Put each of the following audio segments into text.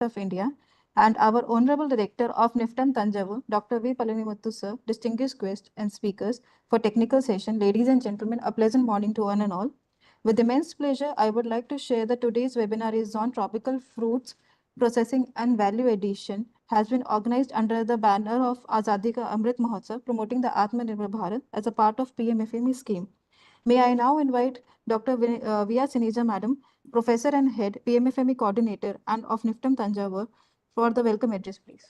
of India, and our Honorable Director of NIFTEM-T, Dr. V. Palanimuthu sir, distinguished guests and speakers for technical session. Ladies and gentlemen, a pleasant morning to one and all. With immense pleasure, I would like to share that today's webinar is on tropical fruits processing and value addition, has been organized under the banner of Azadi Ka Amrit Mahotsav, promoting the Atmanirbhar Bharat as a part of PMFME scheme. May I now invite Dr. V.R. Sineja Madam, Professor and Head, PMFME Coordinator and of NIFTEM Tanjavur, for the welcome address, please.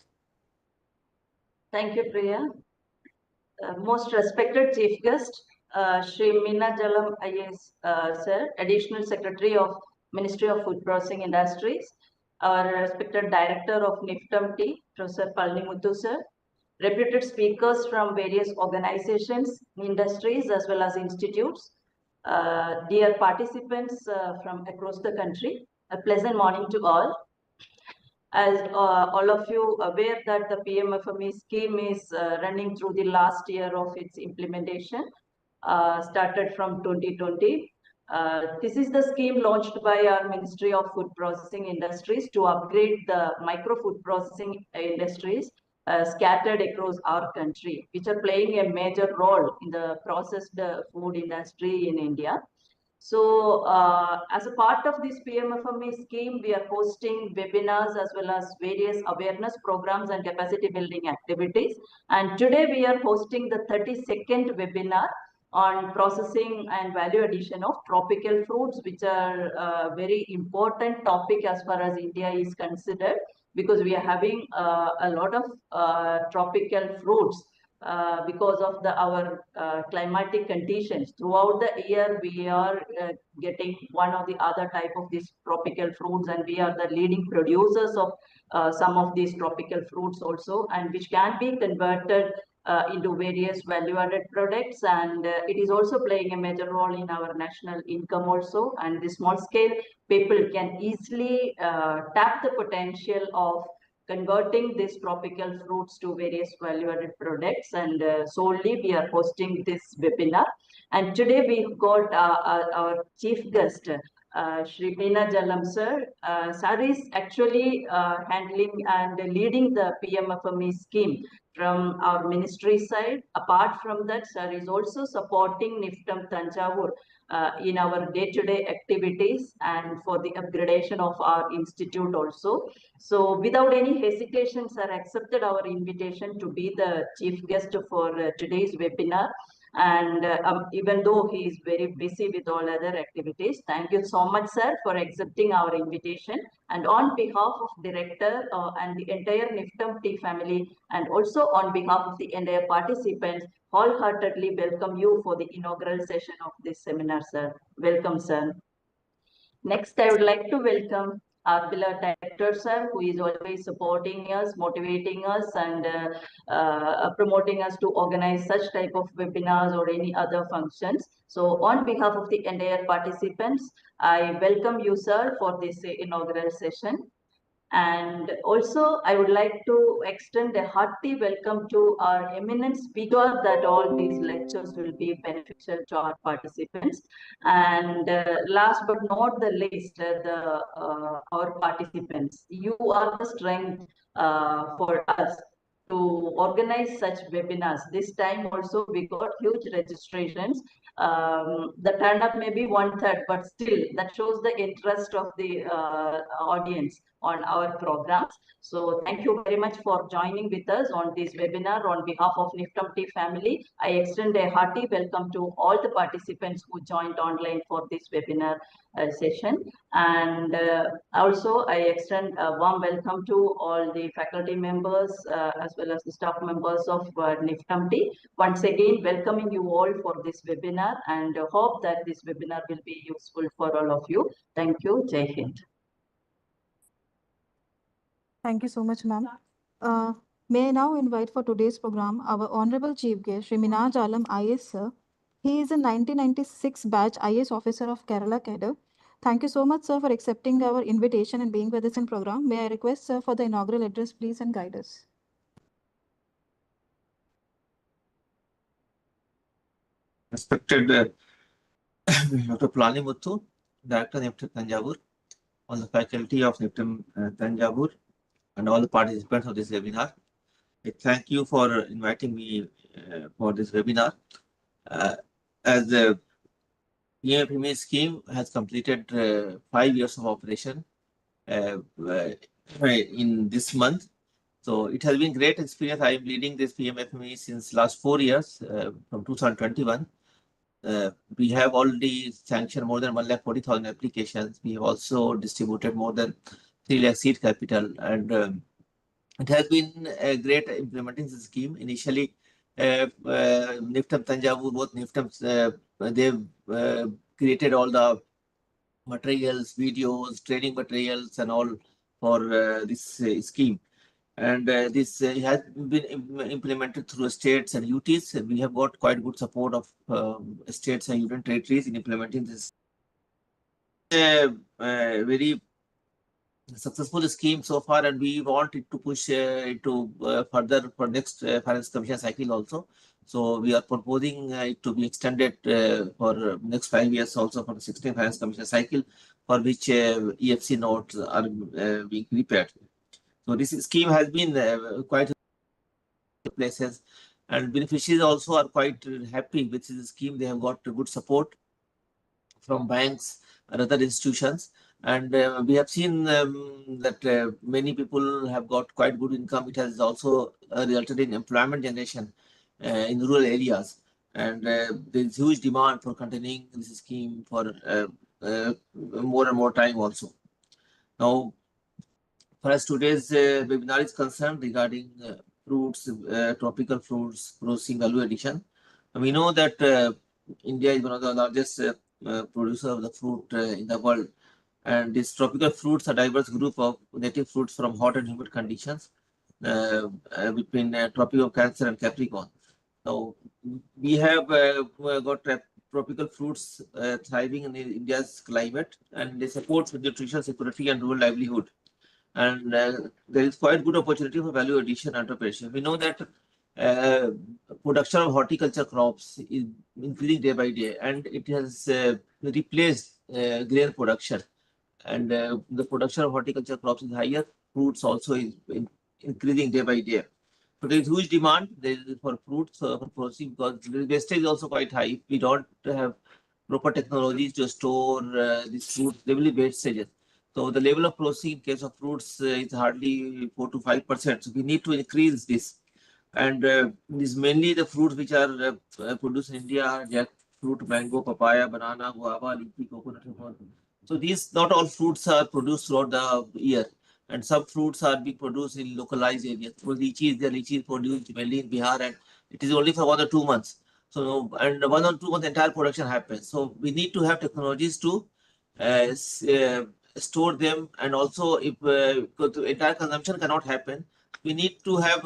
Thank you, Priya. Most respected Chief Guest, Shri Meena Jalam IAS, Sir, Additional Secretary of Ministry of Food Processing Industries, our respected Director of NIFTEM-T, Professor Palanimuthu Sir, reputed speakers from various organizations, industries, as well as institutes, dear participants from across the country, a pleasant morning to all. As all of you aware that the PMFME scheme is running through the last year of its implementation, started from 2020. This is the scheme launched by our Ministry of Food Processing Industries to upgrade the micro food processing industries scattered across our country, which are playing a major role in the processed food industry in India. So as a part of this PMFME scheme, we are hosting webinars as well as various awareness programs and capacity building activities. And today we are hosting the 32nd webinar on processing and value addition of tropical fruits, which are a very important topic as far as India is considered, because we are having a lot of tropical fruits because of our climatic conditions. Throughout the year, we are getting one or the other type of these tropical fruits, and we are the leading producers of some of these tropical fruits also, and which can be converted into various value-added products, and it is also playing a major role in our national income also. And the small-scale people can easily tap the potential of converting these tropical fruits to various value-added products, and solely we are hosting this webinar. And today we've got our chief guest, Shri Meena Jalam sir. Sir is actually handling and leading the PMFME scheme from our ministry side. Apart from that, sir is also supporting NIFTEM Tanjavur in our day-to-day activities and for the upgradation of our institute also. So without any hesitation, sir accepted our invitation to be the chief guest for today's webinar. And even though he is very busy with all other activities, thank you so much, sir, for accepting our invitation. And on behalf of director and the entire NIFTEM-T family, and also on behalf of the entire participants, wholeheartedly welcome you for the inaugural session of this seminar, sir. Welcome, sir. Next, I would like to welcome our beloved director, sir, who is always supporting us, motivating us, and promoting us to organize such type of webinars or any other functions. So on behalf of the entire participants, I welcome you, sir, for this inaugural session. And also, I would like to extend a hearty welcome to our eminent speaker, that all these lectures will be beneficial to our participants. And last but not the least, our participants. You are the strength for us to organize such webinars. This time also we got huge registrations. The turn-up may be 1/3, but still that shows the interest of the audience on our programs. So thank you very much for joining with us on this webinar. On behalf of NIFTEM-T family, I extend a hearty welcome to all the participants who joined online for this webinar session. And also I extend a warm welcome to all the faculty members as well as the staff members of NIFTEM-T. Once again, welcoming you all for this webinar, and hope that this webinar will be useful for all of you. Thank you. Jai Hind. Thank you so much, ma'am. May I now invite for today's program our Honorable Chief Guest, Shri Minhaj Alam IAS, sir. He is a 1996 batch IAS officer of Kerala cadre. Thank you so much, sir, for accepting our invitation and being with us in program. May I request, sir, for the inaugural address, please, and guide us. Respected Dr. Palanimuthu, Director NIFTEM Tanjavur, all the faculty of NIFTEM-T and all the participants of this webinar. I thank you for inviting me for this webinar. As the PMFME scheme has completed 5 years of operation in this month. So it has been great experience. I am leading this PMFME since last 4 years, from 2021. We have already sanctioned more than 1,40,000 applications. We have also distributed more than 3 lakh seed capital, and it has been a great implementing the scheme. Initially, NIFTEM-T, both NIFTEMs, they've created all the materials, videos, training materials, and all for this scheme. And this has been implemented through states and UTs. We have got quite good support of states and union territories in implementing this. Very successful scheme so far, and we want it to push it to further for next finance commission cycle also. So we are proposing it to be extended for next 5 years also for the 16th finance commission cycle, for which EFC notes are being prepared. So this scheme has been quite places, and beneficiaries also are quite happy with this scheme. They have got good support from banks and other institutions, and we have seen that many people have got quite good income. It has also resulted in employment generation in rural areas, and there is huge demand for continuing this scheme for more and more time also. Now, for as today's webinar is concerned regarding fruits, tropical fruits, processing value addition, we know that India is one of the largest producer of the fruit in the world, and these tropical fruits are a diverse group of native fruits from hot and humid conditions between Tropic of Cancer and Capricorn. Now, we have got tropical fruits thriving in India's climate, and they support nutrition security and rural livelihood. And there is quite good opportunity for value addition entrepreneurship. We know that production of horticulture crops is increasing day by day, and it has replaced grain production. And the production of horticulture crops is higher. Fruits also is increasing day by day. So there is huge demand for fruits for processing, because the wastage is also quite high. If we don't have proper technologies to store these fruits, there will be wastages. So the level of processing in case of fruits is hardly 4 to 5%. So we need to increase this. And these mainly the fruits which are produced in India: jackfruit, mango, papaya, banana, guava, lychee, coconut, and all. So these not all fruits are produced throughout the year, and some fruits are being produced in localized areas. So lychee is produced mainly in Bihar, and it is only for 1 or 2 months. So, and 1 or 2 months entire production happens. So we need to have technologies to store them, and also if because the entire consumption cannot happen, we need to have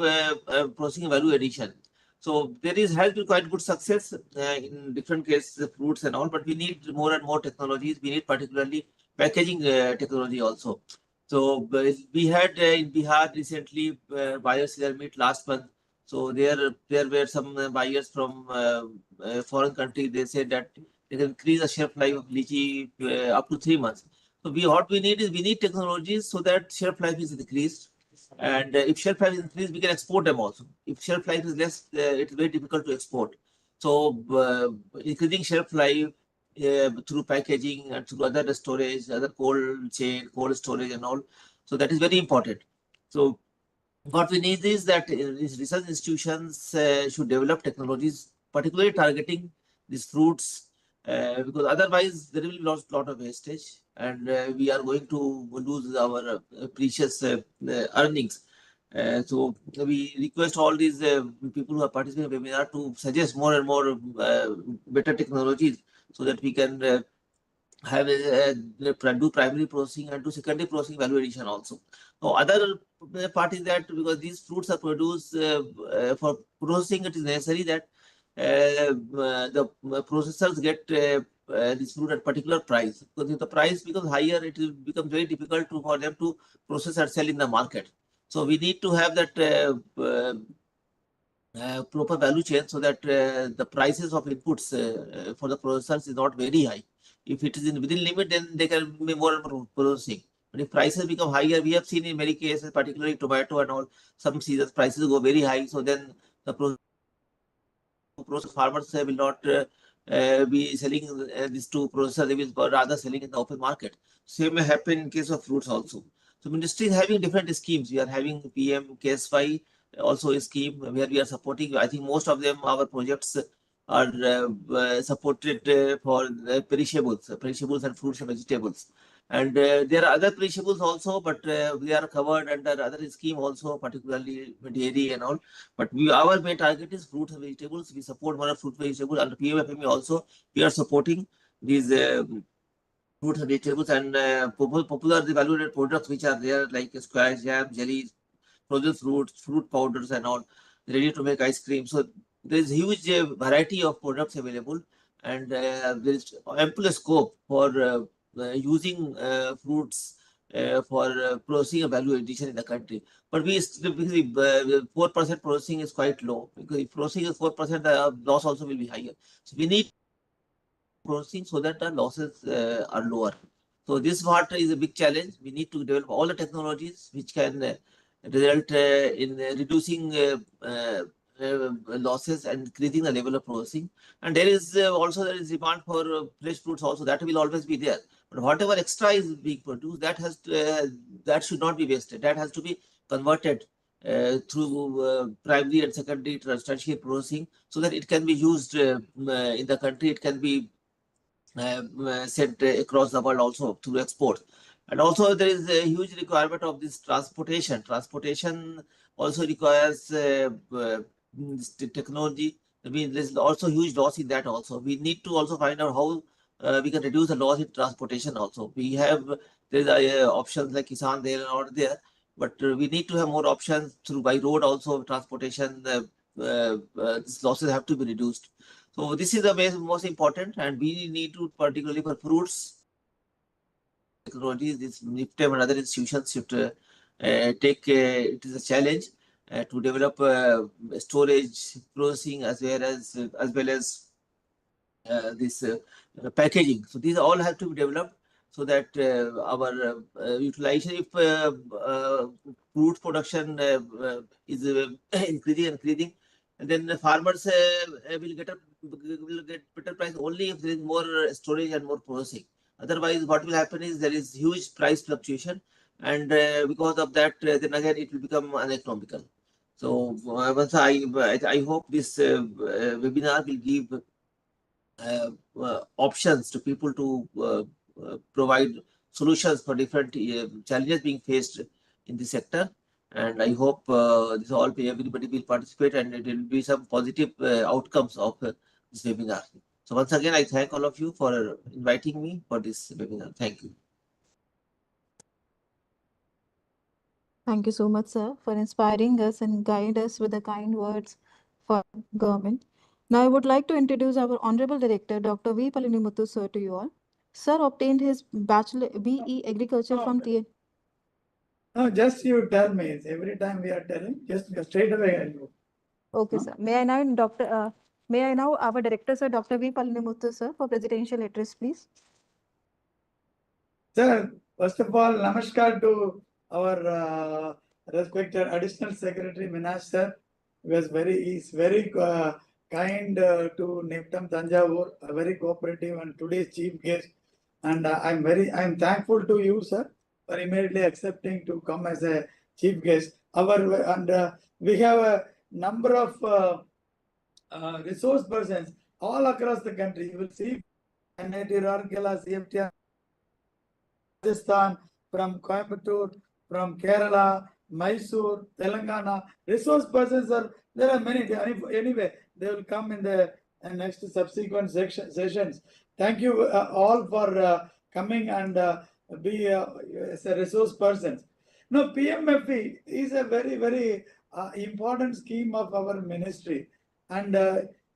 processing value addition. So there has been quite good success in different cases of fruits and all, but we need more and more technologies. We need particularly packaging technology also. So we had in Bihar recently buyers there meet last month. So there were some buyers from foreign countries. They said that they can increase the shelf life of lychee up to 3 months. So what we need is technologies so that shelf life is increased. And if shelf life is increased, we can export them also. If shelf life is less, it's very difficult to export. So increasing shelf life through packaging and through other storage, other cold chain, cold storage and all. So that is very important. So what we need is that these research institutions should develop technologies, particularly targeting these fruits, because otherwise there will be lot of wastage, and we are going to lose our precious earnings. So we request all these people who are participating in the webinar to suggest more and more better technologies, so that we can have do primary processing and do secondary processing value addition also. So other part is that because these fruits are produced for processing, it is necessary that the processors get this fruit at particular price, because if the price becomes higher, it will become very difficult for them to process and sell in the market. So we need to have that proper value chain, so that the prices of inputs for the processors is not very high. If it is in within limit, then they can be more and more processing. But if prices become higher, we have seen in many cases, particularly tomato and all, some seasons prices go very high. So then the process farmers will not be selling this to processors, they will rather selling in the open market. Same may happen in case of fruits also. So ministry is having different schemes. We are having PM KSY also a scheme where we are supporting. I think most of them, our projects are supported for perishables and fruits and vegetables. And there are other perishables also, but we are covered under other scheme also, particularly dairy and all. But our main target is fruits and vegetables. We support one of fruit vegetables under PMFME also. We are supporting these fruits and vegetables and popular valued products which are there like squash, jam, jellies, frozen fruits, fruit powders and all, ready to make ice cream. So there is huge variety of products available, and there is ample scope for using fruits for processing a value addition in the country. But we 4% processing is quite low, because if processing is 4%, the loss also will be higher. So we need processing so that the losses are lower. So this part is a big challenge. We need to develop all the technologies which can result in reducing losses and increasing the level of processing. And there is also demand for fresh fruits also, that will always be there. But whatever extra is being produced, that should not be wasted. That has to be converted through primary and secondary tertiary processing, so that it can be used in the country. It can be sent across the world also through export. And also there is a huge requirement of this transportation. Transportation also requires technology. I mean, there's also huge loss in that also. We need to also find out how we can reduce the loss in transportation also. There's options like Kisan there and out there, but we need to have more options through by road also transportation. These losses have to be reduced. So this is the most important, and we need to, particularly for fruits technologies, this NIFTEM and other institutions should take it is a challenge to develop storage, processing, as well as this packaging. So these all have to be developed so that our utilization, if fruit production is increasing, and then the farmers will get better price only if there is more storage and more processing. Otherwise, what will happen is there is huge price fluctuation, and because of that, then again it will become uneconomical. So once I hope this webinar will give options to people to provide solutions for different challenges being faced in the sector. And I hope everybody will participate, and it will be some positive outcomes of this webinar. So once again, I thank all of you for inviting me for this webinar. Thank you. Thank you so much, sir, for inspiring us and guide us with the kind words for government. Now, I would like to introduce our Honorable Director, Dr. V. Palanimuthu, sir, to you all. Sir obtained his Bachelor BE Agriculture from TN. No, just you tell me. Every time we are telling, just straight away I go. Okay, sir. May I now our Director, sir, Dr. V. Palanimuthu, sir, for presidential address, please. Sir, first of all, namaskar to our respected Additional Secretary Minash sir. He's very kind to NIFTEM Tanjavur, very cooperative, and today's chief guest. And I'm thankful to you, sir, for immediately accepting to come as a chief guest. We have a number of resource persons all across the country. You will see NIT Rourkela, CFTR, Rajasthan, from Coimbatore, from Kerala, Mysore, Telangana. Resource persons there are many. Anyway, they will come in the next subsequent sessions. Thank you all for coming and be as a resource persons. Now, PMFE is a very, very important scheme of our ministry, and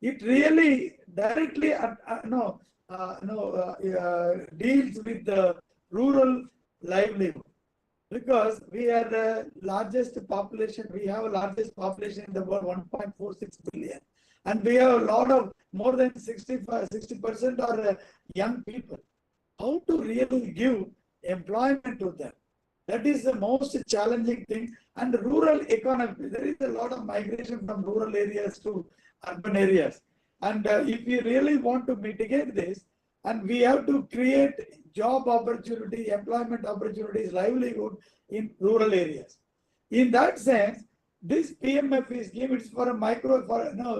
it really directly deals with the rural livelihood, because we are the largest population. We have the largest population in the world, 1.46 billion, and we have a lot of more than 60% are young people. How to really give employment to them? That is the most challenging thing. And rural economy, there is a lot of migration from rural areas to urban areas. And if we really want to mitigate this, and we have to create job opportunity, employment opportunities, livelihood in rural areas. In that sense, this PMFE scheme, it's for a micro,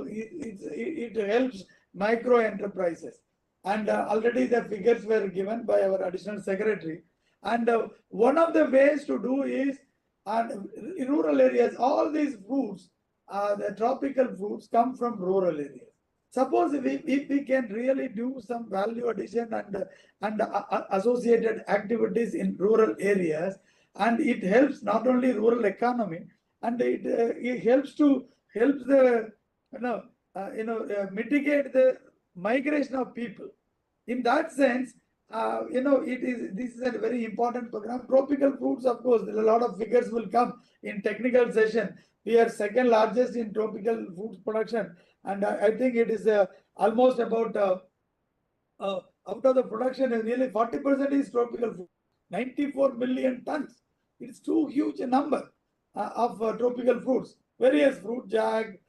it helps micro enterprises. And already the figures were given by our additional secretary. And one of the ways to do is, in rural areas, all these fruits, the tropical fruits come from rural areas. Suppose if we can really do some value addition and associated activities in rural areas, and it helps not only rural economy, and it helps the mitigate the migration of people. In that sense, this is a very important program. Tropical fruits, of course, a lot of figures will come in technical session. We are second largest in tropical foods production, and I think it is almost about out of the production, nearly 40% is tropical food. 94 million tons. It's too huge a number of tropical fruits. Various fruit, jag,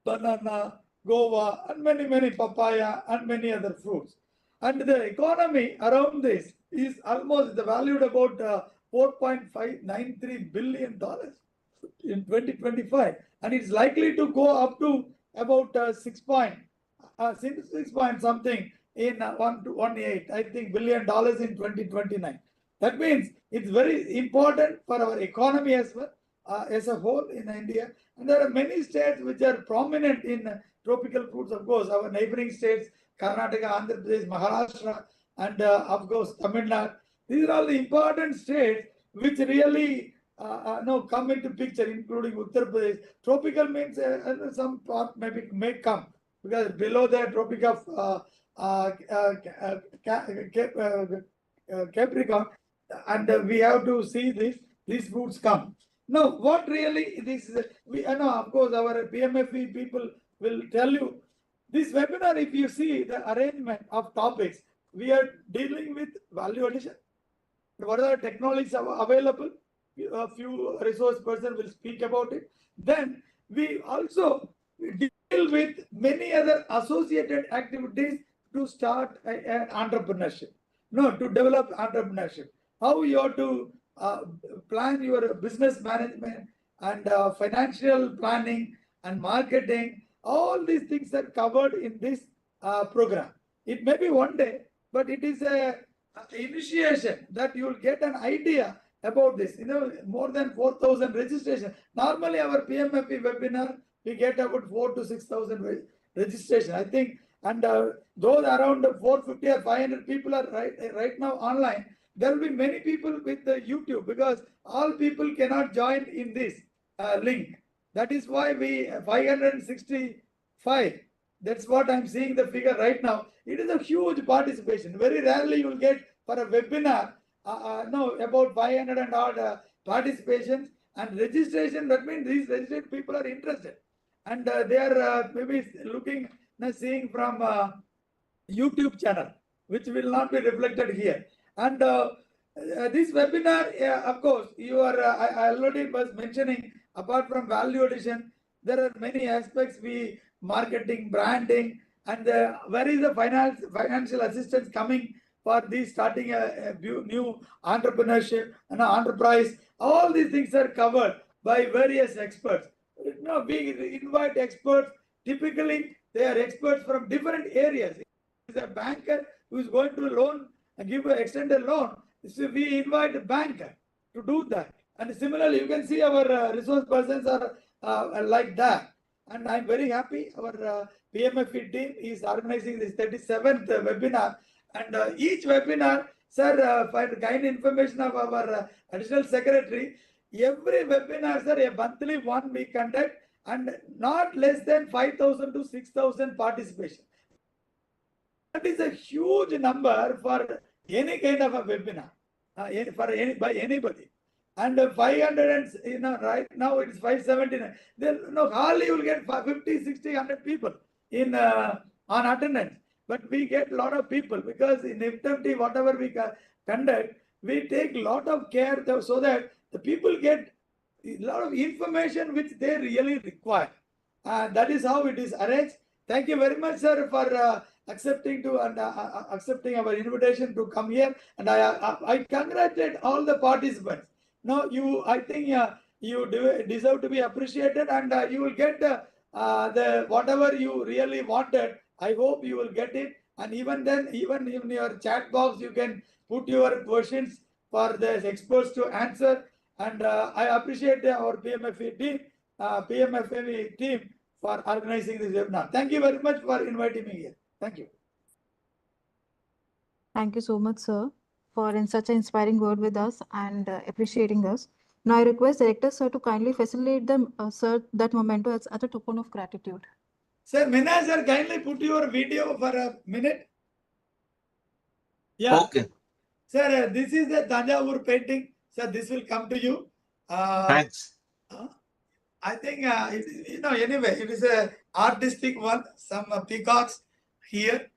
banana, guava, and many papaya and many other fruits. And the economy around this is almost valued about $4.593 billion in 2025, and it's likely to go up to about 6 point something in 1 to 1.8, I think, $billion in 2029. That means it's very important for our economy as well, as a whole in India. And there are many states which are prominent in tropical fruits. Of course, our neighboring states, Karnataka, Andhra Pradesh, Maharashtra, and of course Tamil Nadu. These are all the important states which really come into picture, including Uttar Pradesh. Tropical means some part may come, because below the Tropic of Capricorn, and we have to see these fruits come. Now, what really this is, we know, of course, our PMFE people will tell you. This webinar, if you see the arrangement of topics, we are dealing with value addition. What are the technologies available? A few resource persons will speak about it. Then we also deal with many other associated activities to start an entrepreneurship. No, to develop entrepreneurship. How you have to plan your business management and financial planning and marketing. All these things are covered in this program. It may be one day, but it is a initiation that you will get an idea about this. More than 4,000 registration. Normally, our PMFE webinar, we get about 4,000 to 6,000 registration, I think. And those around 450 or 500 people are right now online. There will be many people with the YouTube, because all people cannot join in this link. That is why we 565. That's what I'm seeing the figure right now. It is a huge participation. Very rarely you will get for a webinar about 500 and odd participations and registration. That means these registered people are interested, and they are maybe seeing from YouTube channel, which will not be reflected here. And this webinar, of course, I already was mentioning, apart from value addition, there are many aspects, marketing, branding, and where is the financial assistance coming for starting a new entrepreneurship and enterprise. All these things are covered by various experts. We invite experts. Typically, they are experts from different areas. If a banker who is going to loan and extend a loan, so we invite a banker to do that. And similarly, you can see our resource persons are like that. And I'm very happy our PMFE team is organizing this 37th webinar. And each webinar, sir, for kind information of our additional secretary, every webinar, sir, a monthly one we conduct, and not less than 5,000 to 6,000 participation. That is a huge number for any kind of a webinar, by anybody. And 500, and right now it's 579. Then hardly you will get 50, 60, 100 people in on attendance. But we get a lot of people, because in NIFTEM-T, whatever we conduct, we take a lot of care so that the people get a lot of information which they really require. That is how it is arranged. Thank you very much, sir, for accepting our invitation to come here. And I congratulate all the participants. No, I think you deserve to be appreciated, and you will get the whatever you really wanted. I hope you will get it. And even then, even in your chat box, you can put your questions for the experts to answer. And I appreciate our PMFA team for organizing this webinar. Thank you very much for inviting me here. Thank you. Thank you so much, sir, for in such an inspiring word with us and appreciating us. Now I request Director Sir to kindly facilitate them, sir, that memento as a token of gratitude. Sir, Mina sir, kindly put your video for a minute. Yeah. Okay. Sir, this is the Tanjavur painting. Sir, this will come to you. Thanks. I think, anyway, it is a artistic one. Some peacocks here.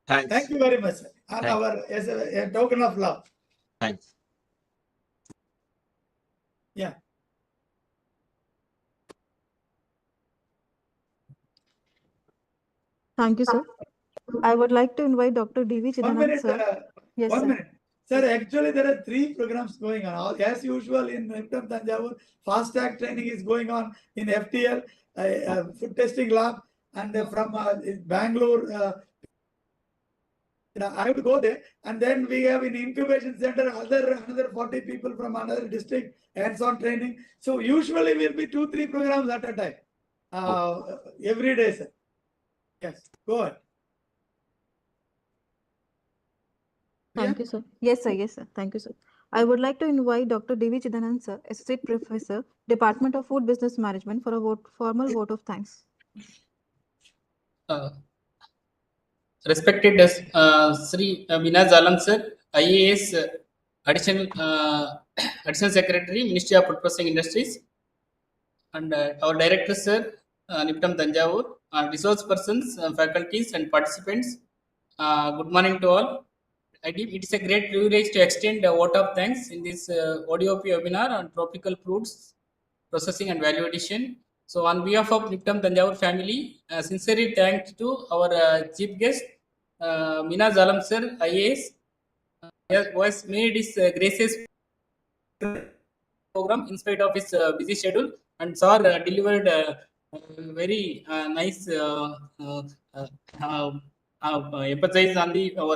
Thanks. Thank you very much, sir. And as a token of love. Thanks. Yeah. Thank you, sir. I would like to invite Dr. D.V. 1 Chidanand, minute. sir. Yes, 1 sir. minute. Sir, actually, there are 3 programs going on. As usual in NIFTEM-T, fast track training is going on in FTL, food testing lab, and from Bangalore. I have to go there, and then we have in incubation center another 40 people from another district hands-on training. So usually will be 2-3 programs at a time, every day, sir. Yes, go ahead. Thank you, sir. Yes, sir. Yes, sir. Thank you, sir. I would like to invite Dr. D.V. Chidanand, sir, Associate Professor, Department of Food Business Management, for a formal vote of thanks. Respected Sri Mina Zalam sir, IAS Additional Secretary, Ministry of Food Processing Industries, and our Director sir, NIFTEM-T, resource persons, faculties, and participants. Good morning to all. It is a great privilege to extend a vote of thanks in this ODOP webinar on tropical fruits processing and value addition. So, on behalf of NIFTEM-T family, sincerely thanks to our chief guest, Mina Zalam sir, IAS, was made his gracious program in spite of his busy schedule, and sir delivered very nice emphasis on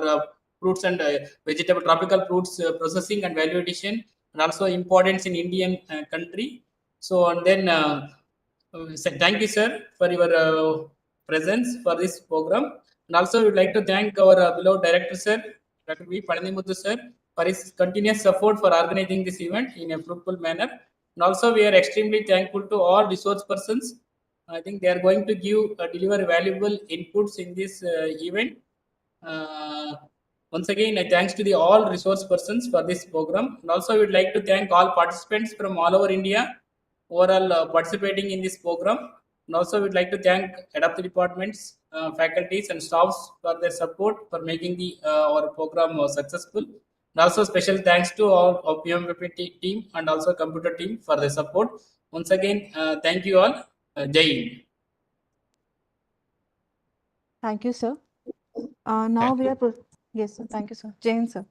our fruits and vegetable tropical fruits processing and value addition, and also importance in Indian country. So, and then thank you, sir, for your presence for this program. And also, we would like to thank our beloved director, sir, Dr. V. Palanimuthu, sir, for his continuous support for organizing this event in a fruitful manner. And also, we are extremely thankful to all resource persons. I think they are going to deliver valuable inputs in this event. Once again, thanks to all resource persons for this program. And also, we would like to thank all participants from all over India overall participating in this program. And also, we'd like to thank adaptive departments, faculties, and staffs for their support for making our program successful. And also, special thanks to all of PMFP team and also computer team for their support. Once again, thank you all. Jai Hind. Thank you, sir. Now we are yes, sir. Thank you, sir. Jane, sir.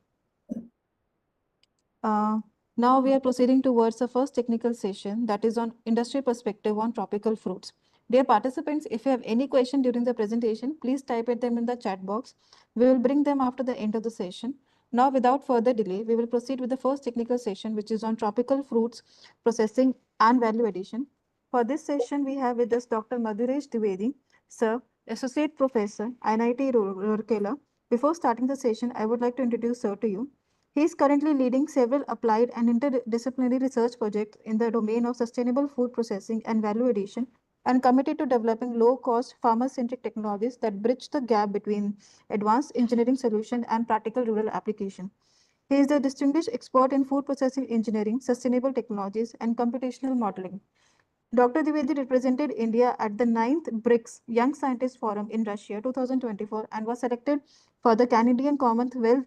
Now we are proceeding towards the first technical session, that is on industry perspective on tropical fruits. Dear participants, if you have any question during the presentation, please type them in the chat box. We will bring them after the end of the session. Now, without further delay, we will proceed with the first technical session, which is on tropical fruits processing and value addition. For this session, we have with us Dr. Madhuresh Dwivedi, sir, Associate Professor, NIT Rourkela. Before starting the session, I would like to introduce sir to you. He is currently leading several applied and interdisciplinary research projects in the domain of sustainable food processing and value addition, and committed to developing low-cost, farmer-centric technologies that bridge the gap between advanced engineering solutions and practical rural application. He is a distinguished expert in food processing engineering, sustainable technologies, and computational modeling. Dr. Dwivedi represented India at the 9th BRICS Young Scientist Forum in Russia 2024 and was selected for the Canadian Commonwealth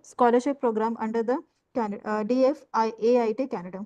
Scholarship Program under the DFIAIT Canada.